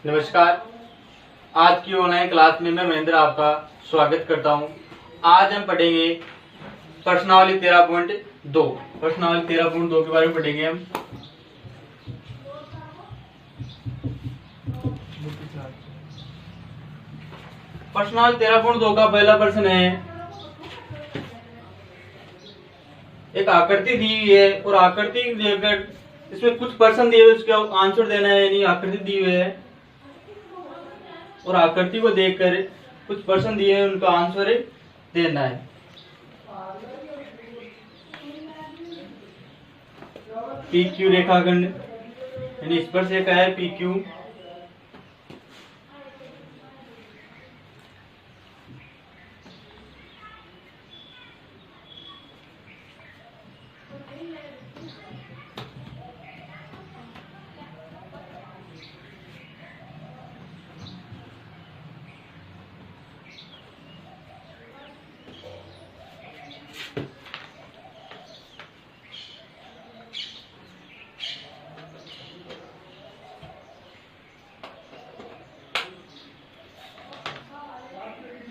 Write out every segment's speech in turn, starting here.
नमस्कार। आज की ऑनलाइन क्लास में मैं महेंद्र आपका स्वागत करता हूं। आज हम पढ़ेंगे प्रश्नावली 13.2। प्रश्नावली 13.2 के बारे में पढ़ेंगे हम। प्रश्नावली 13.2 का पहला प्रश्न है, एक आकृति दी हुई है और आकृति देकर इसमें कुछ प्रश्न दिए हुए, उसका आंसर देना है। यानी आकृति दी हुई है और आकृति को देखकर कुछ प्रश्न दिए हैं, उनका आंसर देना है। पी क्यू रेखाखंड यानी स्पर्श रेखा है पी क्यू।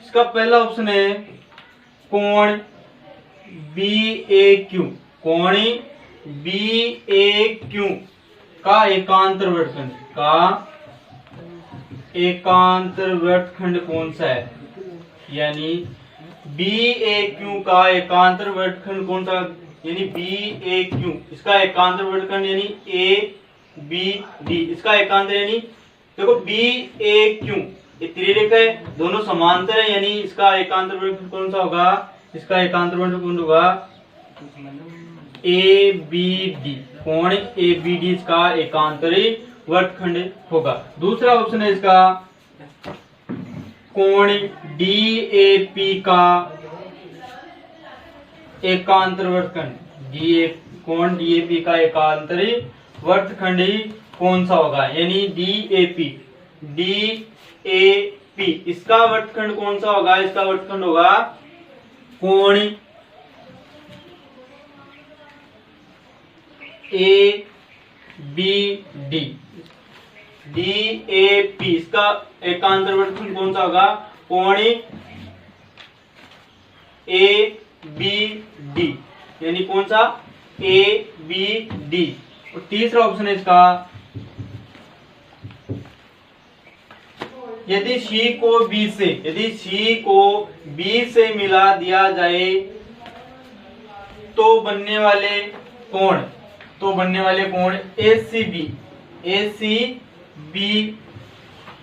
इसका पहला ऑप्शन है कोण बी ए क्यू। कोण बी ए क्यू का एकांतर वर्तखंड कौन सा है? यानी बी ए क्यू का एकांतर वर्तखंड कौन सा? यानी बी ए क्यू, इसका एकांतर वर्तखंड यानी ए बी डी, इसका एकांतर यानी देखो बी ए क्यू ये त्रिरेखा है, दोनों समांतर है, यानी इसका एकांतर वर्तखंड कौन सा होगा? इसका एकांतर वर्तखंड कौन होगा? A B D. कोण ए बी डी इसका एकांतरी वर्तखंड होगा। दूसरा ऑप्शन है इसका कोण डी ए पी का एकांतर वर्तखंड। कोण डी ए पी का एकांतरी वर्तखंड कौन सा होगा? यानी डी ए पी इसका वर्तखंड कौन सा होगा? इसका वर्तखंड होगा कोण A B D. D A P इसका एकांतर वर्तखंड कौन सा होगा? कोण ए बी डी, यानी कौन सा? A B D. और तीसरा ऑप्शन है इसका यदि C को B से मिला दिया जाए तो बनने वाले कोण ACB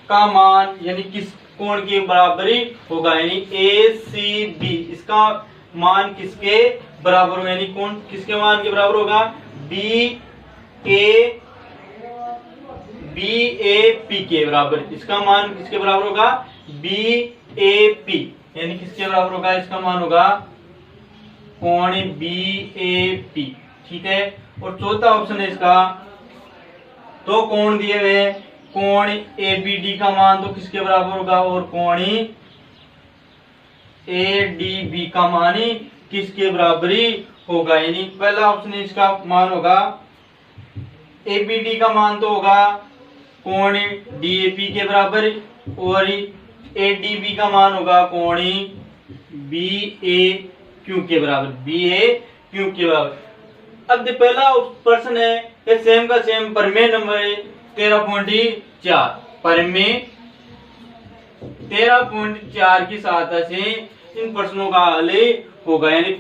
का मान यानी किस कोण के बराबर होगा? यानी ACB इसका मान किसके बराबर होगा? यानी कोण किसके मान के बराबर होगा? BAP के बराबर। इसका मान किसके बराबर होगा? BAP यानी किसके बराबर होगा? इसका मान होगा कोण BAP। ठीक है। और चौथा ऑप्शन है इसका, दो कोण दिए हुए हैं, कोण ABD का मान तो किसके बराबर होगा और कोण ADB का मान किसके बराबर होगा? यानी पहला ऑप्शन इसका मान होगा ABD का मान तो होगा कोण DAP के बराबर और ADB का मान होगा कोण BAQ के बराबर। अब पहला प्रश्न है ये सेम का सेम प्रमेय नंबर 13.4। प्रमेय 13.4 की सहायता से इन प्रश्नों का हल होगा। यानी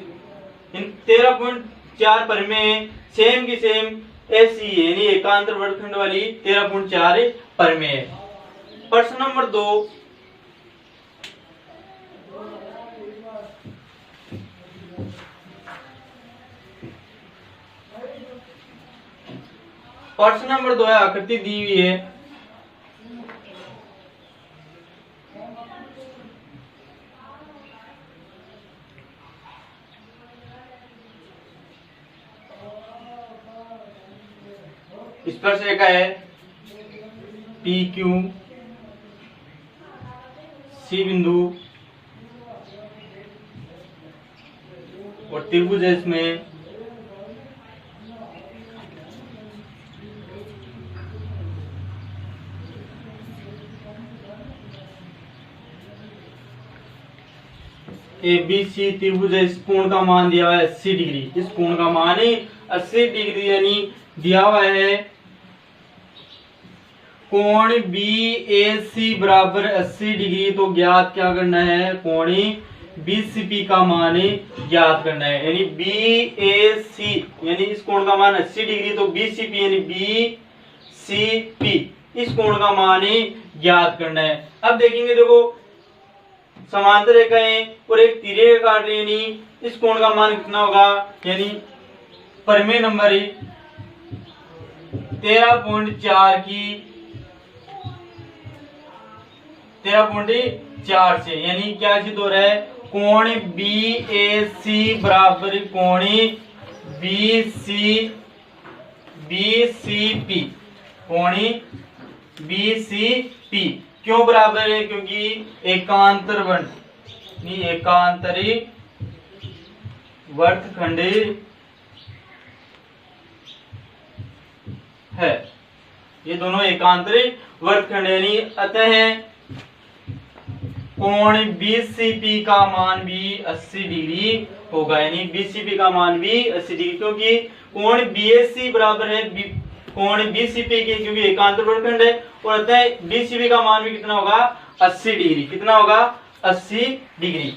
इन 13.4 प्रमेय सेम की सेम ऐसी है, यानी एकांतर वर्तखंड वाली 13.4 प्रमेय है। प्रश्न नंबर 2, प्रश्न नंबर 2 है, आकृति दी हुई है। स्पर्श रेखा है पी क्यू, सी बिंदु और त्रिभुज है इसमें। ABC त्रिभुज है, इस कोण का मान दिया हुआ है 80 डिग्री, इस कोण का मान 80 डिग्री यानी दिया हुआ है कोण BAC बराबर 80 डिग्री। तो ज्ञात क्या करना है, कोण BCP का मान ज्ञात करना है, यानी BAC यानी इस कोण का मान 80 डिग्री, तो BCP यानी BCP इस कोण का मान ज्ञात करना है। अब देखेंगे, देखो समांतर रेखाएं और एक तिर्यक रेखा काट रही है, यानी इस कोण का मान कितना होगा, यानी प्रमेय नंबर 13.4 की 13.4 से, यानी क्या सिद्ध हो रहा है, कोण BAC बराबर कोण BCP, कोण BCP क्यों बराबर है, क्योंकि एकांतर एकांतरी वर्तखंड है, ये दोनों एकांतरी वर्तखंड, यानी अतः कोण BCP का मान भी 80 डिग्री होगा, यानी BCP का मान भी 80 डिग्री, क्योंकि कोण BAC बराबर है कोण BCP के, क्योंकि एकांतर वर्तखंड है, और अतः BCP का मान भी कितना होगा, 80 डिग्री। कितना होगा, 80 डिग्री।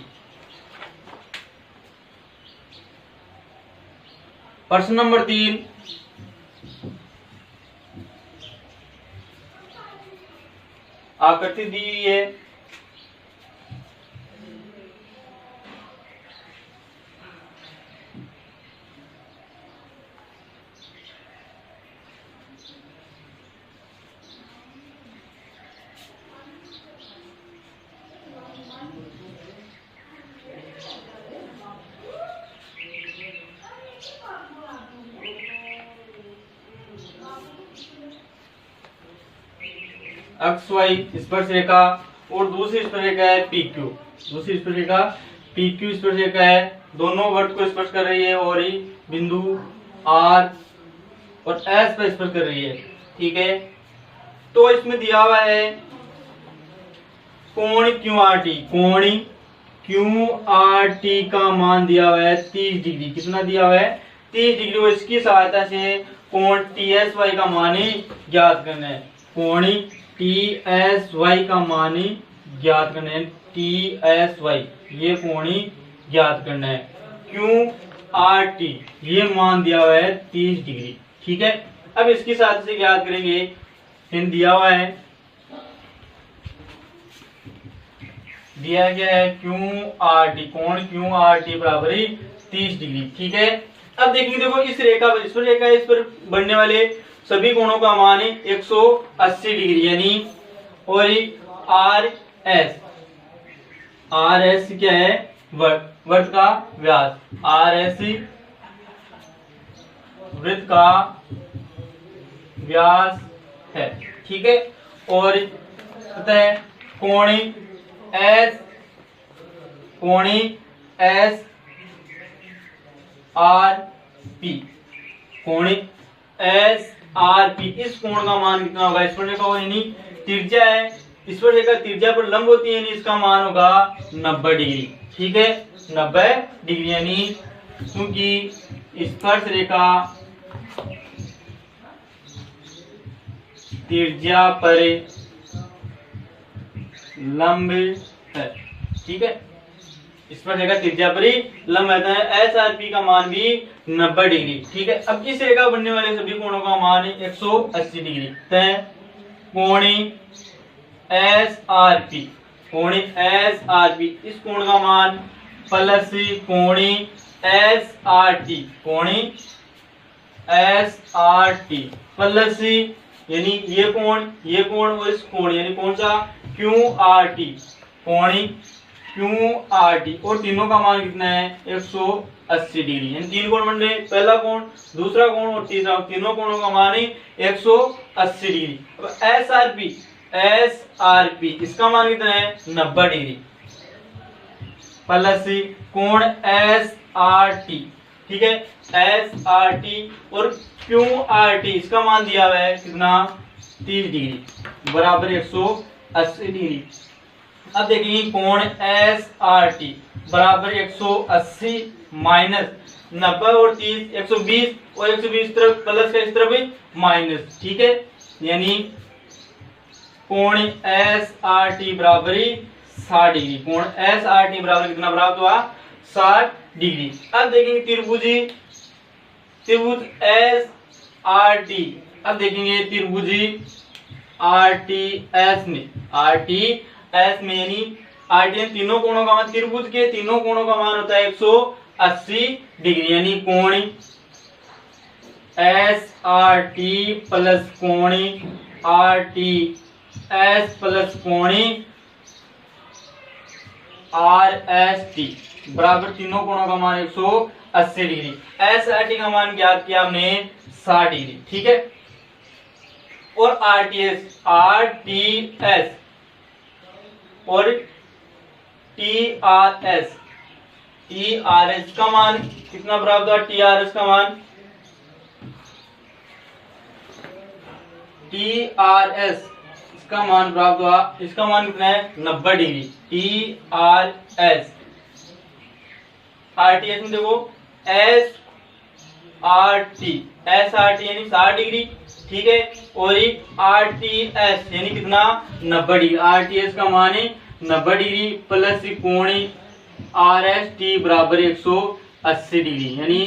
प्रश्न नंबर 3, आकृति दी हुई है, XY स्पर्श रेखा और दूसरी स्पर्श रेखा है PQ, दूसरी स्पर्श रेखा PQ स्पर्श रेखा है, दोनों वर्त को स्पर्श कर रही है और ही बिंदु R और S पर स्पर्श कर रही है, ठीक है। तो इसमें दिया हुआ है कोण QRT, कोण QRT का मान दिया हुआ है 30 डिग्री। कितना दिया हुआ है, 30 डिग्री, और इसकी सहायता से कोण TSY का मान ज्ञात करना है, कोण TSY का मान ज्ञात करना है, TSY ये कोण ज्ञात करना है, QRT ये मान दिया हुआ है 30 डिग्री, ठीक है। अब इसकी सहायता से ज्ञात करेंगे, इन दिया हुआ है, दिया गया है QRT, कोण QRT बराबर 30 डिग्री, ठीक है। अब देखेंगे, देखो इस रेखा पर, इस पर रेखा, इस पर बनने वाले सभी कोणों का मान 180 डिग्री, यानी और RS क्या है, वृत्त का व्यास, RS वृत्त का व्यास है, ठीक है। और अतः कोण SRP, कोण SRP इस कोण का मान कितना होगा, इस पर रेखा यानी त्रिज्या है, इस पर रेखा त्रिज्या पर लंब होती है, यानी इसका मान होगा 90 डिग्री, ठीक है, 90 डिग्री, यानी क्योंकि स्पर्श रेखा त्रिज्या पर लंब है, ठीक है, स्पर्श रेखा त्रिज्या पर ही लंब रहता है, SRP का मान भी 90 डिग्री, ठीक है। अब इस रेखा बनने वाले सभी कोणों का मान 180 डिग्री, तय कोण SRP, कोण SRP इस कोण का मान प्लस कोण SRT, कोण SRT प्लस, यानी ये कोण और इस कोण, यानी कौन सा, QRT, कोण QRT, और तीनों का मान कितना है, 180 डिग्री, यानी तीन कोण बन रहे, पहला कोण, दूसरा कोण और तीसरा, तीनों कोणों का मान 180 डिग्री। अब SRP इसका मान कितना है, 90 डिग्री, प्लस कोण SRT, ठीक है, SRT और QRT इसका मान दिया हुआ है कितना, 30 डिग्री बराबर 180 डिग्री। अब देखेंगे कोण एस आर टी बराबर 180 माइनस 90 और 30 120 और 120 तरफ प्लस का इस तरफ भी माइनस, ठीक है। यानी कोण एस आर टी बराबर 60 डिग्री। कोण एस आर टी बराबर कितना प्राप्त हुआ? 60 डिग्री। अब देखेंगे त्रिभुज एस आर टी। अब देखेंगे त्रिभुज आर टी एस में यानी आर टी तीनों कोणों का मान, त्रिभुज के तीनों कोणों का मान होता है 180 डिग्री। यानी कोण एस आर टी प्लस कोण आर टी एस प्लस कोण आर एस टी बराबर तीनों कोणों का मान 180 डिग्री। एस आर टी का मान ज्ञात किया हमने 60 डिग्री, ठीक है। और आर टी एस और टी आर एस का मान कितना प्राप्त हुआ? टी आर एस का मान इसका मान प्राप्त हुआ, इसका मान कितना है? 90 degree. T R S R T S में देखो एस आर टी यानी 60 डिग्री, ठीक है। और आर टी एस यानी कितना? 90 डिग्री। आर टी एस का मान है 90 डिग्री प्लस कोण आर एस टी बराबर 180 डिग्री। यानी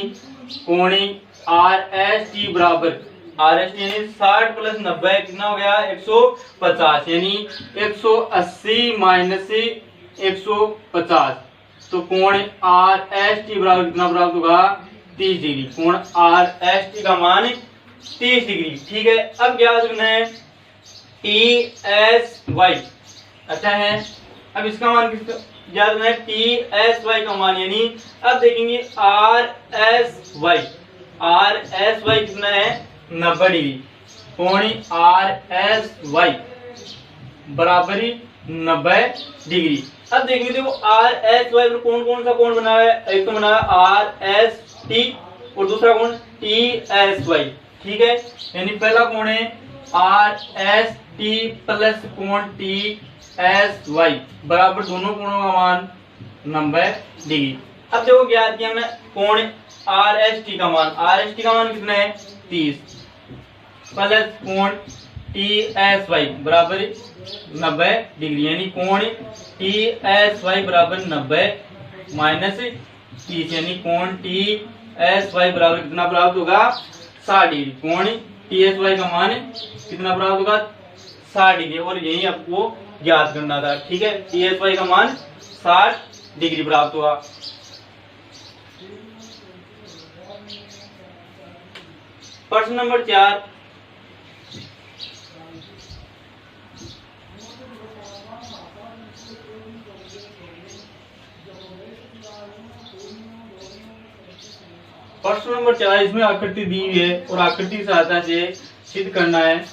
कोण आर एस टी बराबर आर एस टी यानी 60 प्लस 90 कितना हो गया? 150। यानी 180 माइनस 150 तो कोण आर एस टी बराबर कितना प्राप्त होगा? 30 डिग्री। कोण आर एस टी का मान 30 डिग्री, ठीक है। अब ज्ञात करना है टी एस वाई। अच्छा है, अब इसका मान किसका ज्ञात करना है? टी एस वाई का मान। यानी अब देखेंगे आर एस वाई कितना है? 90 डिग्री। कोण आर एस वाई बराबर 90 डिग्री। अब देखेंगे देखो आर एस वाई पर कौन कौन सा कोण बना है? एक तो बना है आर एस टी और दूसरा कोण टी एस वाई, ठीक है। यानी पहला कोण है आर एस टी प्लस कोण टी एस वाई बराबर दोनों कोणों का मान 90 डिग्री। अब देखो ज्ञात किया हमने कोण आर एस टी का मान कितना है? 30 प्लस कोण टी एस वाई बराबर 90 डिग्री। यानी कोण टी एस वाई बराबर 90 माइनस 30 यानी कोण टी एस वाई बराबर कितना प्राप्त होगा? 60 डिग्री। कोण टी एस वाई का मान कितना प्राप्त होगा? 60 डिग्री। और यही आपको ज्ञात करना था, ठीक है। टी एस वाई का मान 60 डिग्री प्राप्त हुआ। प्रश्न नंबर 4। प्रश्न नंबर 4 इसमें आकृति दी हुई है और आकृति की सहायता से सिद्ध करना है।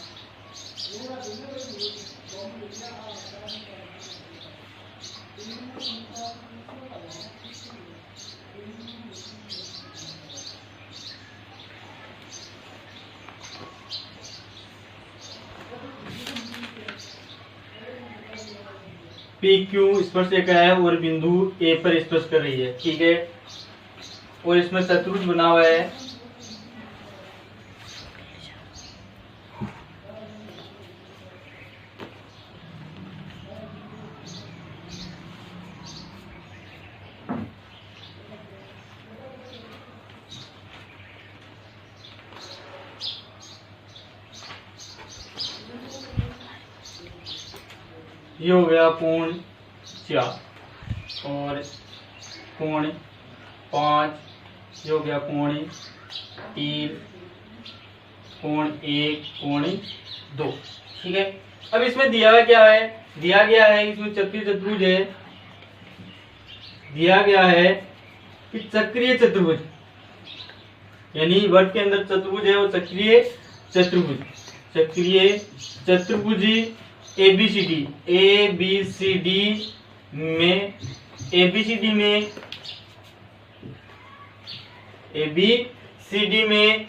पी क्यू स्पर्शरेखा है और बिंदु ए पर स्पर्श कर रही है, ठीक है। और इसमें चतुर्भुज बना हुआ है। ये हो गया कोण 4 और कोण 5, ये हो गया कोण 3, कोण 1, कोण 2, ठीक है। अब इसमें दिया हुआ क्या है? दिया गया है इसमें चक्रीय चतुर्भुज है। दिया गया है कि चक्रीय चतुर्भुज यानी वर्ग के अंदर चतुर्भुज है वो चक्रीय चतुर्भुज एबीसीडी में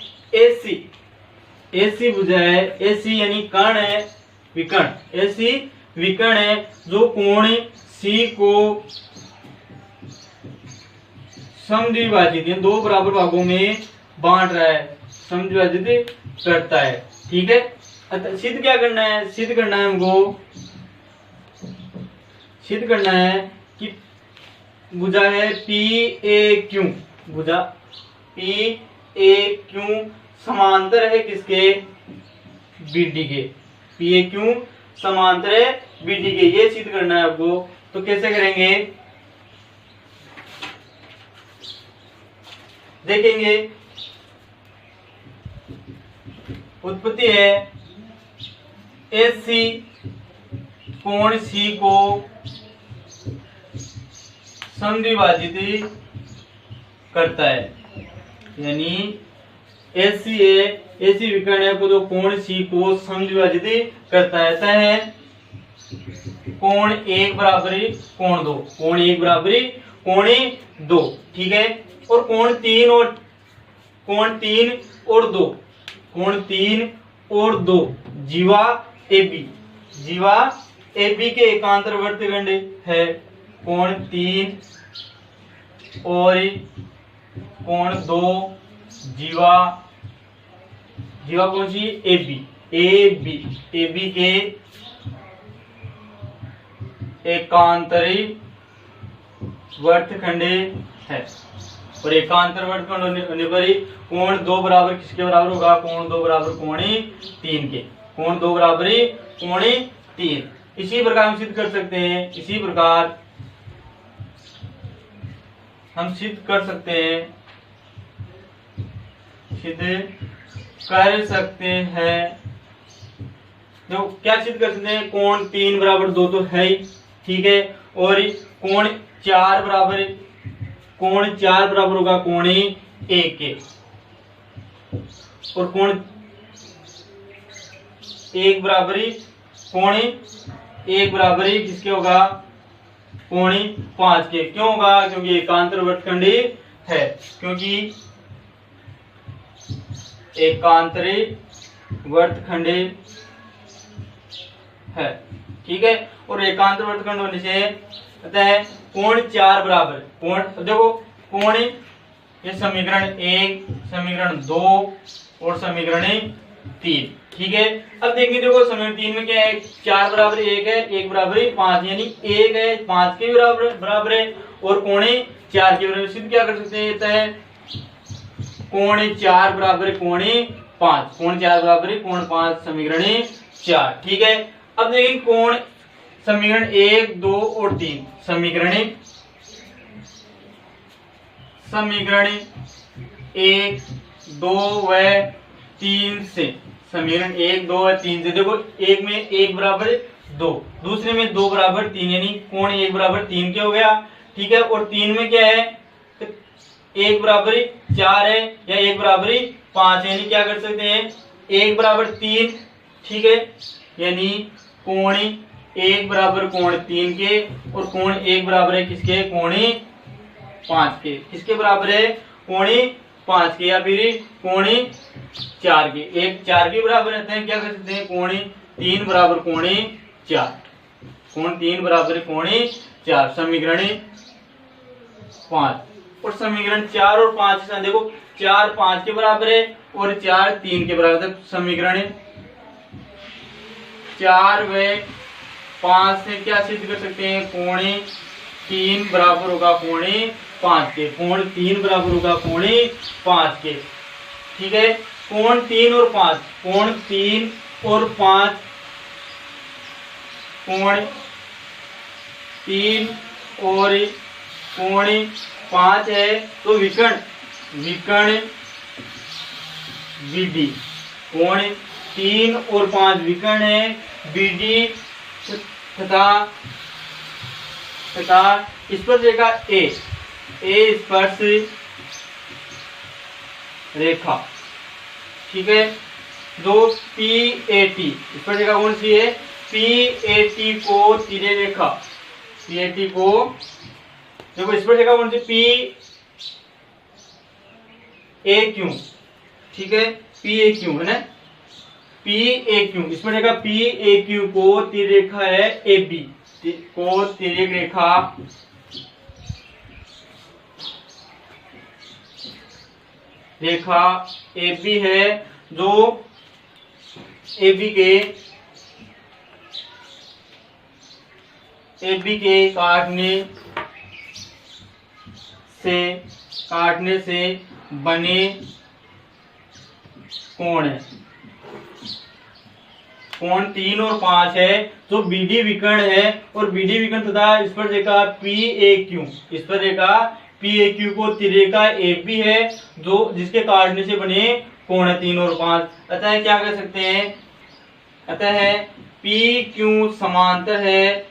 एसी भुजा है। एसी यानी कर्ण है, विकर्ण। एसी विकर्ण है जो कोण सी को समद्विभाजित दो बराबर भागों में बांट रहा है, समद्विभाजित करता है। ठीक है, सिद्ध क्या करना है, सिद्ध करना है हमको, सिद्ध करना है कि भुजा है पी ए क्यू, भुजा पी ए क्यू समांतर है किसके, बीडी के, पी ए क्यू समांतर है बीडी के, ये सिद्ध करना है आपको। तो कैसे करेंगे देखेंगे। उत्पत्ति है एस सी कोण सी को समद्विभाजित करता है, यानी एस सी है, ऐसी विकर्ण है तो कोण सी को समद्विभाजित करता है। है कोण एक बराबरी कोण दो, कोण एक बराबरी कोण दो। ठीक है, और कोण तीन और दो, कोण तीन और दो जीवा एबी, जीवा एबी के एकांतर वर्तखंड है कोण तीन और कोण दो, जीवा कौन सी, एबी, एबी के एकांतरी वर्तखंड है। और एकांतर वर्तखंड होने पर ही कोण दो बराबर किसके बराबर होगा, कोण दो बराबर कोण तीन के, कोण दो बराबर कोण तीन। इसी प्रकार हम सिद्ध कर सकते हैं, इसी प्रकार हम सिद्ध कर सकते हैं, सिद्ध कर सकते हैं। जो क्या सिद्ध कर सकते हैं, कोण तीन बराबर दो तो है ही, ठीक है, और कोण चार बराबर होगा कोण एक के, और कोण एक बराबरी किसके होगा, कोण पांच के। क्यों होगा, क्योंकि एकांतर वर्तखंड है, क्योंकि एकांतरी वर्तखंड है। ठीक है, और एकांतर वर्तखंड होने से अतः कोण चार बराबर, कोण देखो कोण ये समीकरण एक, समीकरण दो और समीकरण तीन। ठीक है, अब देखेंगे, देखो समीकरण तीन में क्या है, चार बराबर एक है, एक बराबर पांच, यानी एक है पांच के बराबर है और कोण चार के बराबर। सिद्ध क्या कर सकते हैं, है कोण चार बराबर कोण पांच, कोण चार बराबर कोण पांच, समीकरण चार। ठीक है, अब देखेंगे कोण समीकरण एक दो और तीन, समीकरण एक दो व तीन से, समीकरण एक दो व तीन से देखो, एक में एक बराबर दो, दूसरे में दो बराबर तीन, यानी कोण एक बराबर तीन के हो गया। ठीक है, और तीन में क्या है, एक बराबर चार है या एक बराबर पांच, यानी क्या कर सकते हैं, एक बराबर तीन। ठीक है, यानी कोण एक बराबर कोण तीन के और कोण एक बराबर है किसके, कोण पांच के। किसके बराबर है, कोण पांच के, या फिर कोण चार के। एक चार के बराबर रहते हैं, क्या कर सकते हैं, कोण तीन बराबर कोण चार, कोण तीन बराबर कोण चार, समीकरण पांच। और समीकरण चार और पांच से देखो, चार पांच के बराबर है और चार तीन के बराबर है, समीकरण चार व पांच से क्या सिद्ध कर सकते हैं, कोण तीन बराबर होगा कोण पांच के, कोण तीन बराबर होगा कोण पांच के। ठीक है, कोण तीन और पांच, कोण तीन और पांच, कोण तीन और कोण पांच है तो विकर्ण बीडी, कोण तीन और पांच विकर्ण है बीडी तथा स्पर्श रेखा ए स्पर्श रेखा। ठीक है, जो पी ए टी स्पर्श रेखा कौन सी है, पी ए टी को तिर्य रेखा, पी ए टी को देखो स्पर्श रेखा कौन सी, पी ए क्यू। ठीक है, पी ए क्यू है ना, पी ए क्यू, इसमें देखा पी ए क्यू को तिर्यक रेखा है ए बी को तिर्यक रेखा ए बी है, जो ए बी के काटने से बने कोण है। कोण 3 और 5 है, जो बीडी विकर्ण है, और बीडी विकर्ण तथा इस पर देखा पी ए क्यू, इस पर देखा पी ए क्यू को तिर्यका ए बी है, जो जिसके काटने से बने कोण है 3 और 5। अतः क्या कर सकते हैं, अतः पी क्यू समांतर है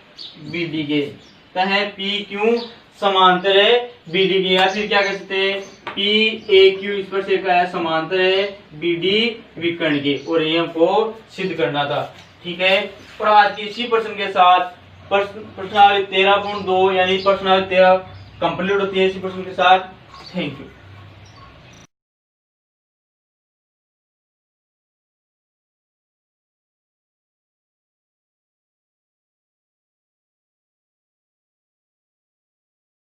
बीडी के, अतः पी क्यू समांतर है बीडी के, या फिर क्या कर सकते हैं पी ए क्यू इस पर से क्या है समांतर है बीडी विकर्ण के, और ये हमको सिद्ध करना था। ठीक है, और आज के इसी प्रश्न के साथ प्रश्नावली 13.2 यानी प्रश्नावली 13 कंप्लीट होती है इसी प्रश्न के साथ। Thank you.